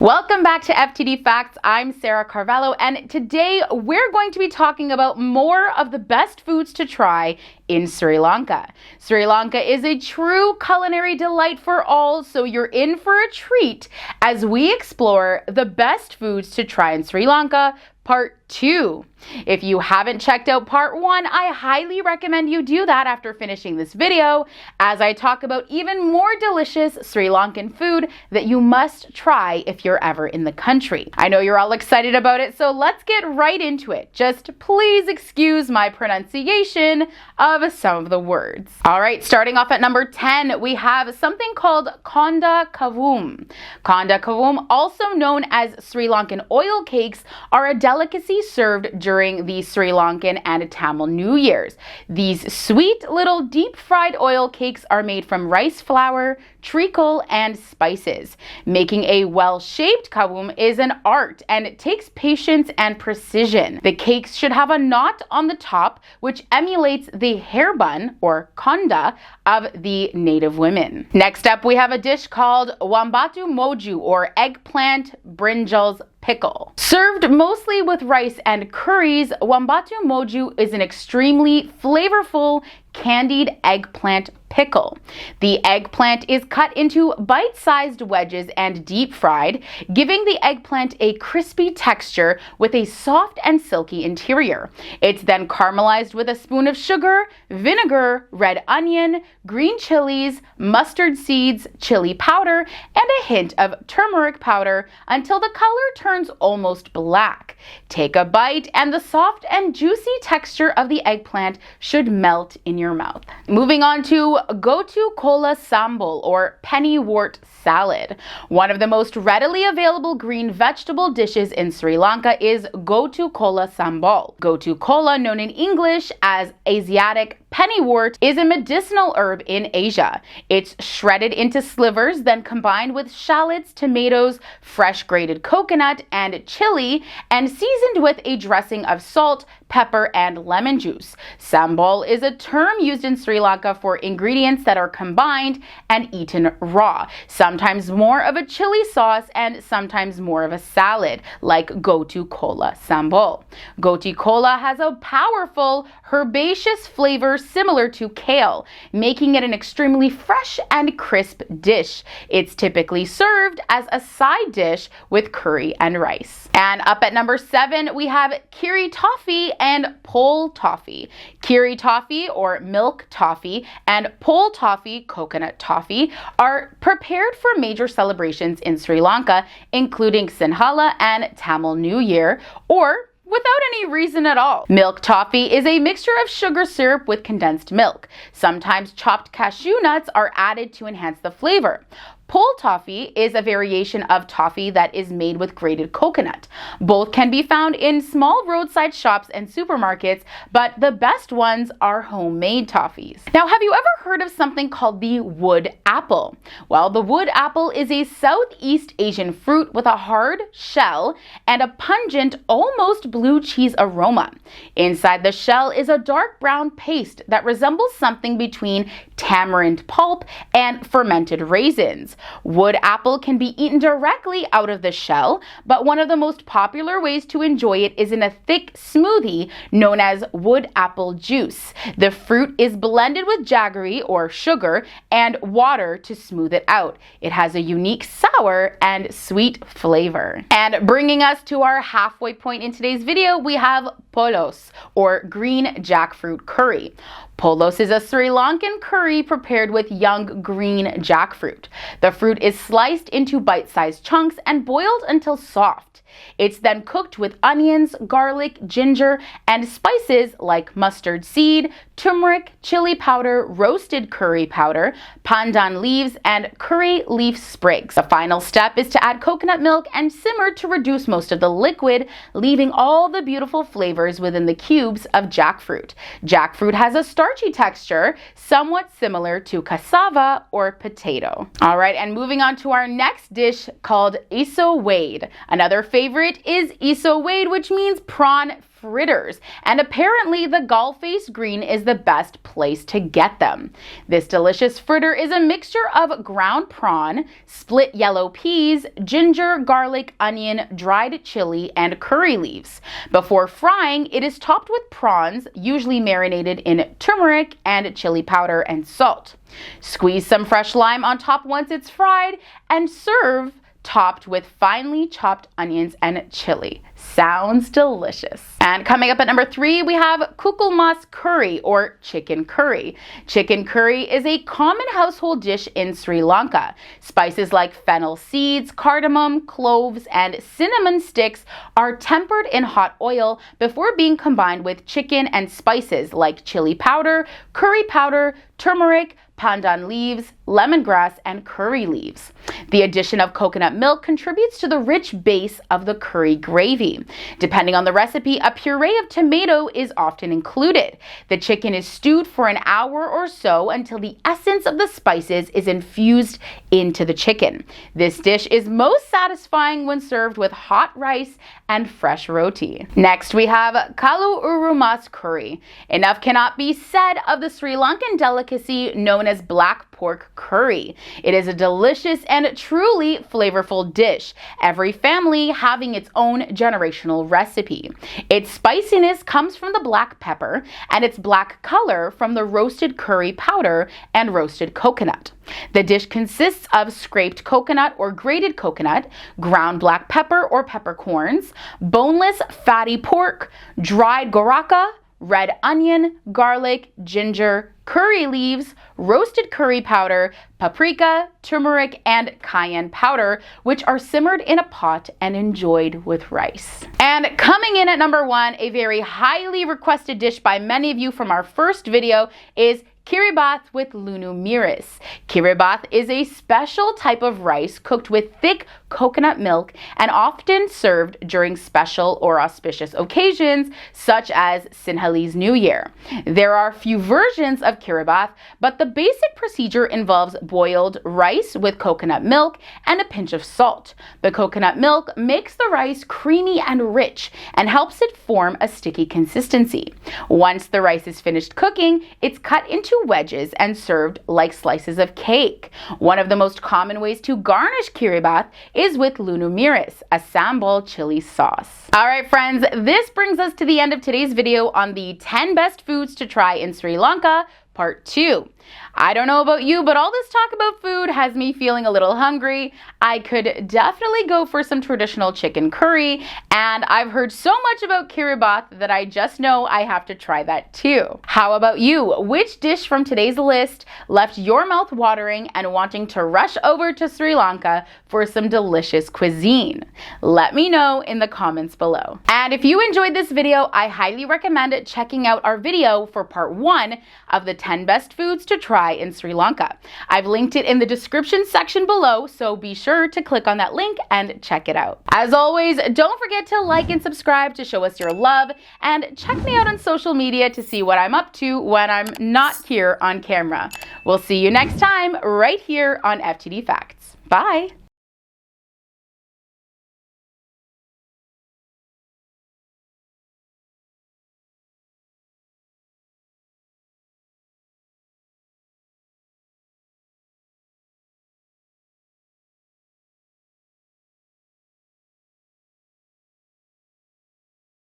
Welcome back to FTD Facts. I'm Sarah Carvalho, and today we're going to be talking about more of the best foods to try in Sri Lanka. Sri Lanka is a true culinary delight for all, so you're in for a treat as we explore the best foods to try in Sri Lanka, Part 2. If you haven't checked out Part 1, I highly recommend you do that after finishing this video, as I talk about even more delicious Sri Lankan food that you must try if you're ever in the country. I know you're all excited about it, so let's get right into it. Just please excuse my pronunciation of some of the words. All right, starting off at number 10, we have something called KONDA KAVUM. KONDA KAVUM, also known as Sri Lankan oil cakes, are a delicacy served during the Sri Lankan and Tamil New Years. These sweet little deep fried oil cakes are made from rice flour, treacle, and spices. Making a well-shaped kavum is an art, and it takes patience and precision. The cakes should have a knot on the top, which emulates the hair bun, or konda, of the native women. Next up, we have a dish called WAMBATU MOJU, or eggplant brinjals pickle. Served mostly with rice and curries, WAMBATU MOJU is an extremely flavorful candied eggplant pickle. The eggplant is cut into bite-sized wedges and deep fried, giving the eggplant a crispy texture with a soft and silky interior. It's then caramelized with a spoon of sugar, vinegar, red onion, green chilies, mustard seeds, chili powder, and a hint of turmeric powder until the color turns almost black. Take a bite, and the soft and juicy texture of the eggplant should melt in your mouth. Moving on to gotu kola sambal, or pennywort salad. One of the most readily available green vegetable dishes in Sri Lanka is gotu kola sambal. Gotu kola, known in English as Asiatic pennywort, is a medicinal herb in Asia. It's shredded into slivers, then combined with shallots, tomatoes, fresh grated coconut, and chili, and seasoned with a dressing of salt, pepper, and lemon juice. Sambal is a term used in Sri Lanka for ingredients that are combined and eaten raw, sometimes more of a chili sauce and sometimes more of a salad, like gotu kola sambal. Gotu kola has a powerful herbaceous flavor similar to kale, making it an extremely fresh and crisp dish. It's typically served as a side dish with curry and rice. And up at number 7, we have KIRI toffee and pol toffee. KIRI toffee, or milk toffee, and pol toffee, coconut toffee, are prepared for major celebrations in Sri Lanka, including Sinhala and Tamil New Year, or without any reason at all. Milk toffee is a mixture of sugar syrup with condensed milk. Sometimes chopped cashew nuts are added to enhance the flavor. Pol toffee is a variation of toffee that is made with grated coconut. Both can be found in small roadside shops and supermarkets, but the best ones are homemade toffees. Now, have you ever heard of something called the wood apple? Well, the wood apple is a Southeast Asian fruit with a hard shell and a pungent, almost blue cheese aroma. Inside the shell is a dark brown paste that resembles something between tamarind pulp and fermented raisins. Wood apple can be eaten directly out of the shell, but one of the most popular ways to enjoy it is in a thick smoothie known as wood apple juice. The fruit is blended with jaggery, or sugar, and water to smooth it out. It has a unique sour and sweet flavor. And bringing us to our halfway point in today's video, we have POLOS, or green jackfruit curry. POLOS is a Sri Lankan curry prepared with young green jackfruit. The fruit is sliced into bite-sized chunks and boiled until soft. It's then cooked with onions, garlic, ginger, and spices like mustard seed, turmeric, chili powder, roasted curry powder, pandan leaves, and curry leaf sprigs. The final step is to add coconut milk and simmer to reduce most of the liquid, leaving all the beautiful flavors within the cubes of jackfruit. Jackfruit has a starchy texture, somewhat similar to cassava or potato. All right, and moving on to our next dish called ISSO, another favorite favorite is ISSO, which means prawn fritters, and apparently the gull-faced green is the best place to get them. This delicious fritter is a mixture of ground prawn, split yellow peas, ginger, garlic, onion, dried chili, and curry leaves. Before frying, it is topped with prawns, usually marinated in turmeric and chili powder and salt. Squeeze some fresh lime on top once it's fried, and serve topped with finely chopped onions and chili. Sounds delicious. And coming up at number 3, we have KUKULMAS curry, or chicken curry. Chicken curry is a common household dish in Sri Lanka. Spices like fennel seeds, cardamom, cloves, and cinnamon sticks are tempered in hot oil before being combined with chicken and spices like chili powder, curry powder, turmeric, pandan leaves, lemongrass, and curry leaves. The addition of coconut milk contributes to the rich base of the curry gravy. Depending on the recipe, a puree of tomato is often included. The chicken is stewed for an hour or so until the essence of the spices is infused into the chicken. This dish is most satisfying when served with hot rice and fresh roti. Next, we have KALU curry. Enough cannot be said of the Sri Lankan delicacy known as black pork curry. It is a delicious and truly flavorful dish, every family having its own generational recipe. Its spiciness comes from the black pepper, and its black color from the roasted curry powder and roasted coconut. The dish consists of scraped coconut or grated coconut, ground black pepper or peppercorns, boneless fatty pork, dried goraka, red onion, garlic, ginger, curry leaves, roasted curry powder, paprika, turmeric, and cayenne powder, which are simmered in a pot and enjoyed with rice. And coming in at number 1, a very highly requested dish by many of you from our first video is KIRIBATH with LUNU MIRIS. KIRIBATH is a special type of rice cooked with thick coconut milk and often served during special or auspicious occasions such as Sinhalese New Year. There are a few versions of KIRIBATH, but the basic procedure involves boiled rice with coconut milk and a pinch of salt. The coconut milk makes the rice creamy and rich and helps it form a sticky consistency. Once the rice is finished cooking, it's cut into wedges and served like slices of cake. One of the most common ways to garnish KIRIBATH is with LUNU MIRIS, a sambal chili sauce. Alright friends, this brings us to the end of today's video on the 10 best foods to try in Sri Lanka, part 2. I don't know about you, but all this talk about food has me feeling a little hungry. I could definitely go for some traditional chicken curry, and I've heard so much about KIRIBATH that I just know I have to try that too. How about you? Which dish from today's list left your mouth watering and wanting to rush over to Sri Lanka for some delicious cuisine? Let me know in the comments below. And if you enjoyed this video, I highly recommend checking out our video for part 1 of the 10 best foods to try in Sri Lanka. I've linked it in the description section below, so be sure to click on that link and check it out. As always, don't forget to like and subscribe to show us your love, and check me out on social media to see what I'm up to when I'm not here on camera. We'll see you next time right here on FTD Facts. Bye!